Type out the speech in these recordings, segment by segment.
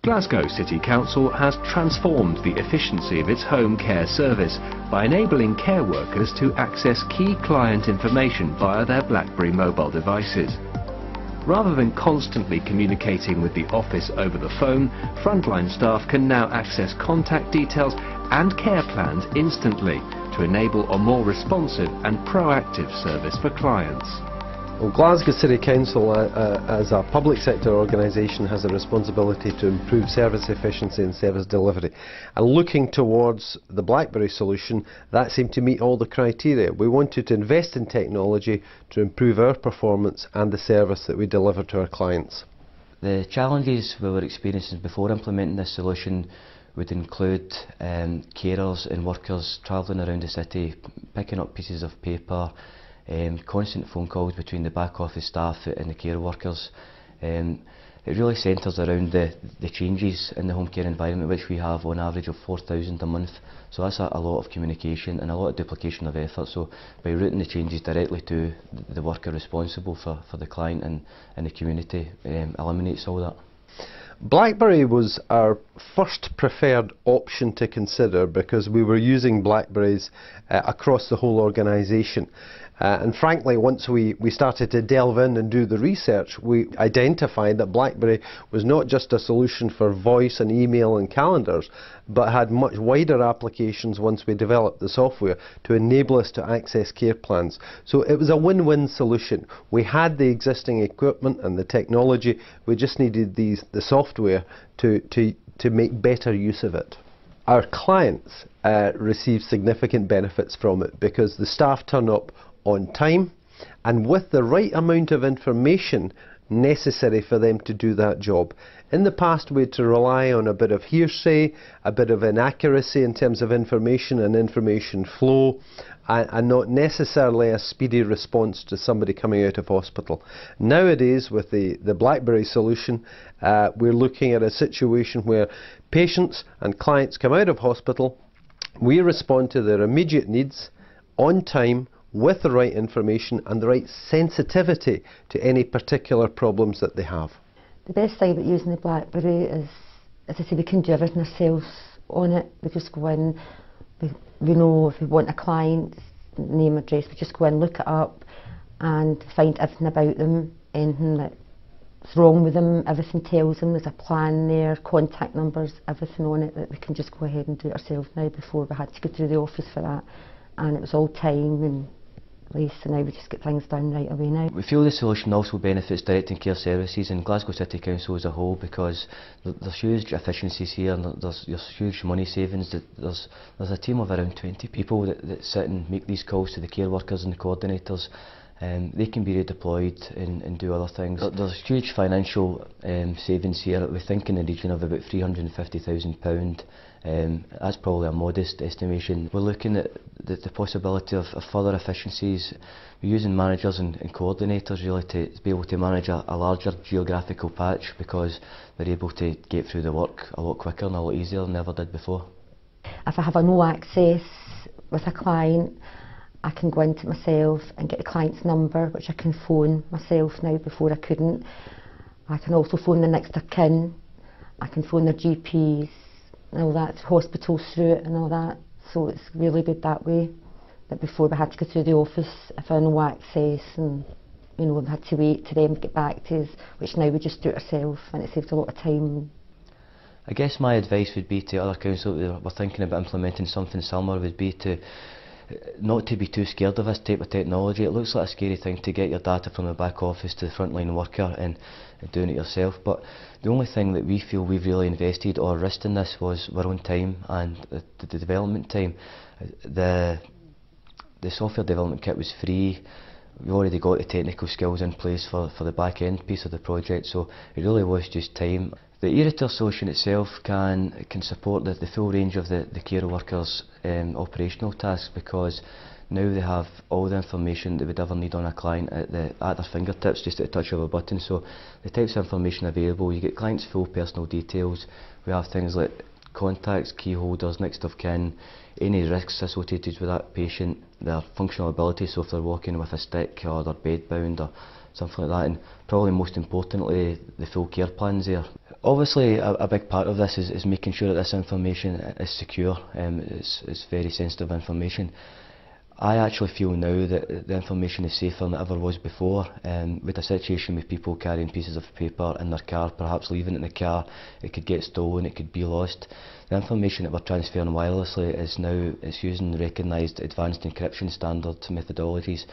Glasgow City Council has transformed the efficiency of its home care service by enabling care workers to access key client information via their Blackberry mobile devices. Rather than constantly communicating with the office over the phone, frontline staff can now access contact details and care plans instantly to enable a more responsive and proactive service for clients. Well, Glasgow City Council, as a public sector organisation, has a responsibility to improve service efficiency and service delivery. And looking towards the Blackberry solution, that seemed to meet all the criteria. We wanted to invest in technology to improve our performance and the service that we deliver to our clients. The challenges we were experiencing before implementing this solution would include carers and workers travelling around the city, picking up pieces of paper, constant phone calls between the back office staff and the care workers. It really centres around the changes in the home care environment, which we have on average of 4,000 a month. So that's a lot of communication and a lot of duplication of effort. So by routing the changes directly to the worker responsible for the client and the community eliminates all that. Blackberry was our first preferred option to consider because we were using Blackberries across the whole organisation. And frankly, once we started to delve in and do the research, we identified that Blackberry was not just a solution for voice and email and calendars, but had much wider applications once we developed the software to enable us to access care plans. So it was a win-win solution. We had the existing equipment and the technology, we just needed the software to make better use of it. Our clients receive significant benefits from it because the staff turn up on time and with the right amount of information necessary for them to do that job. In the past we had to rely on a bit of hearsay, a bit of inaccuracy in terms of information and information flow, and not necessarily a speedy response to somebody coming out of hospital. Nowadays, with the Blackberry solution, we're looking at a situation where patients and clients come out of hospital, we respond to their immediate needs on time, with the right information and the right sensitivity to any particular problems that they have. The best thing about using the Blackberry is, as I say, we can do everything ourselves on it. We just go in, we know if we want a client's name, address, we just go in, look it up and find everything about them, anything that's wrong with them, everything tells them, there's a plan there, contact numbers, everything on it that we can just go ahead and do it ourselves now. Before we had to go through the office for that, and it was all time and so now we just get things done right away now. We feel the solution also benefits direct and care services and Glasgow City Council as a whole because there's huge efficiencies here and there's huge money savings. There's a team of around 20 people that sit and make these calls to the care workers and the coordinators. They can be redeployed and do other things. There's huge financial savings here. We think in the region of about £350,000. That's probably a modest estimation. We're looking at the possibility of further efficiencies. We're using managers and coordinators really to be able to manage a larger geographical patch because they're able to get through the work a lot quicker and a lot easier than they ever did before. If I have a no access with a client, I can go into it myself and get the client's number, which I can phone myself now. Before I couldn't. I can also phone the next of kin, I can phone their GPs and all that, hospitals through it and all that. So it's really good that way. But before we had to go through the office if I had no access and we had to wait to them get back to us, which now we just do it ourselves and it saves a lot of time. I guess my advice would be to other councils that were thinking about implementing something similar would be to not to be too scared of this type of technology. It looks like a scary thing to get your data from the back office to the frontline worker and doing it yourself, but the only thing that we feel we've really invested or risked in this was our own time and the development time. The software development kit was free. We've already got the technical skills in place for the back end piece of the project, so it really was just time. The e-Return solution itself can support the full range of the care workers' operational tasks because now they have all the information they would ever need on a client at their fingertips, just at the touch of a button. So the types of information available, you get clients' full personal details. We have things like contacts, key holders, next of kin, any risks associated with that patient, their functional ability, so if they're walking with a stick or they're bedbound or something like that, and probably most importantly the full care plans there. Obviously a big part of this is making sure that this information is secure. It's very sensitive information. I actually feel now that the information is safer than it ever was before. With a situation with people carrying pieces of paper in their car, perhaps leaving it in the car, it could get stolen, it could be lost. The information that we're transferring wirelessly is now using recognised advanced encryption standard methodologies.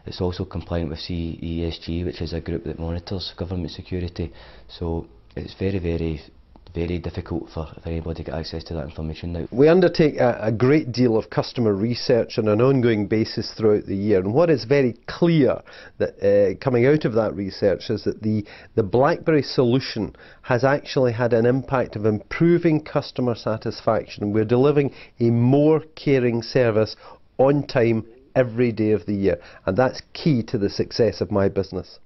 It's also compliant with CESG, which is a group that monitors government security. So it's very difficult for anybody to get access to that information now. We undertake a great deal of customer research on an ongoing basis throughout the year, and what is very clear that coming out of that research is that the Blackberry solution has actually had an impact of improving customer satisfaction. We're delivering a more caring service on time every day of the year, and that's key to the success of my business.